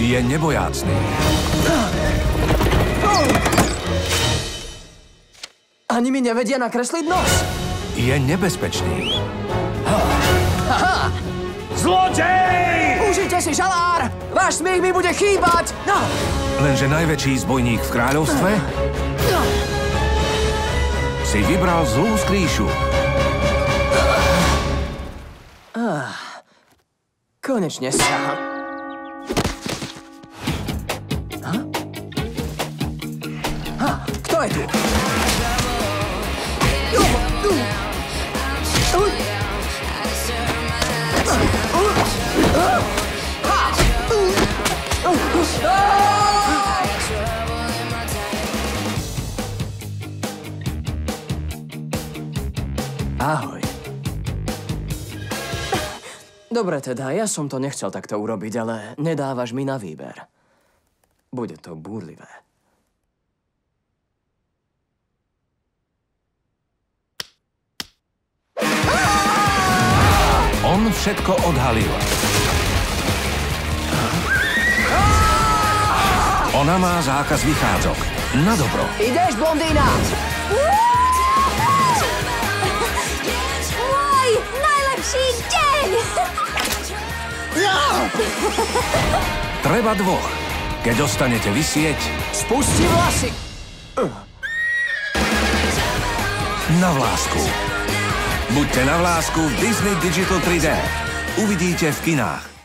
Je nebojácný. Ani mi nevedia nakresliť nos. Je nebezpečný. Zločej! Užite si, žalár! Váš smiech mi bude chýbať! No. Lenže najväčší zbojník v kráľovstve si vybral zlú skrýšu. Konečne sa... Kto je tu? Ahoj. Dobre teda, ja som to nechcel takto urobiť, ale nedávaš mi na výber. Bude to búrlivé. On všetko odhalil. Ona má zákaz vychádzok. Na dobro. Ideš, blondína? Môj najlepší deň! Treba dvoch. Keď ostanete visieť, Spusti vlasy! na vlásku. Buďte na vlásku v Disney Digital 3D. Uvidíte v kinách.